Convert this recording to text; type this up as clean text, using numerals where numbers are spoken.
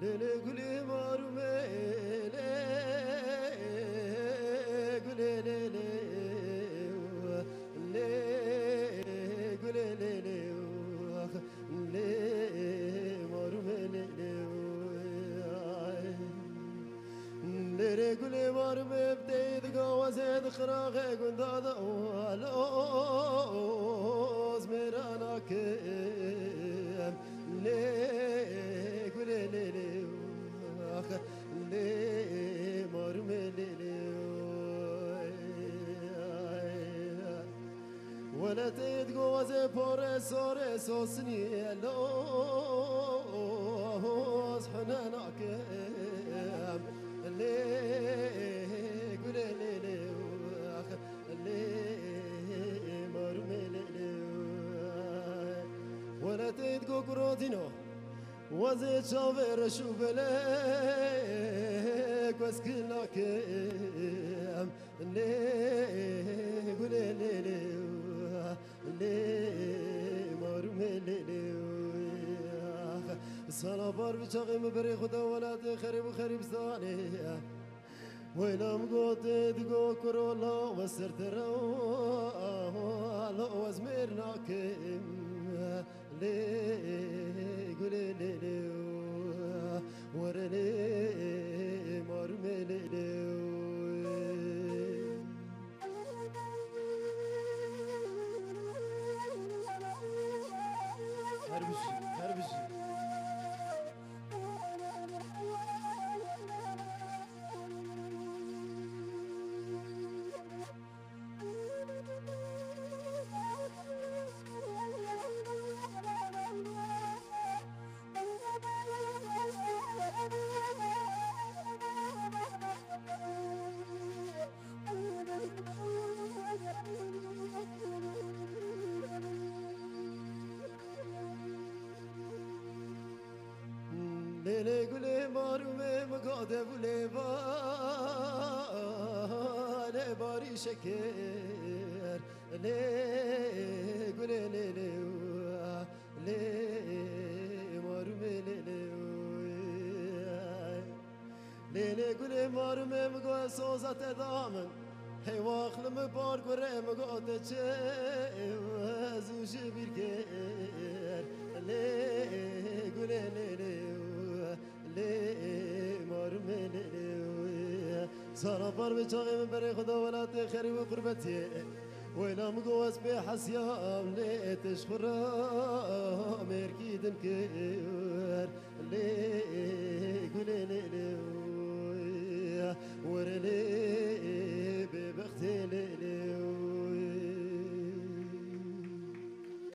ليلي قولي مارمي قولي ليلي قولي ليلي مارمي ليلي قولي مارمي بديت قوازيد خراغي قندادا والأوز ميرانا كيم قولي ليلي مارمي ليلي ولا تدقوا زي بورس ورس وسني لوز حنانك اللي قولي ليلي اللي مرمي ليلي ولا تدقوا قرودينو وزيد شافر شوف لك واسكنك اللي قولي ليلي اللي مرمي ليلي صلابار بشاقي مبري خدا ولا تخرب وخرب زاني وينام قوت دقو كرولا وسرت رولا وزميرناك لي قولي ليلي ورني مرمي ليلي هربشي ليلي قولي مارمي مقعدة بوليبا لباري شكر ليلي قولي ليلي مارمي ليلي قولي مارمي مقعدة صوزة دامن هي واخل مبار قرى مقعدة زوجي بيركر ليلي قولي ليلي مارمي صار بار بشاغي من بري خدا ولا تخري وقربتي وينا مقوس بحسيام ليتش خرام يركيدن كي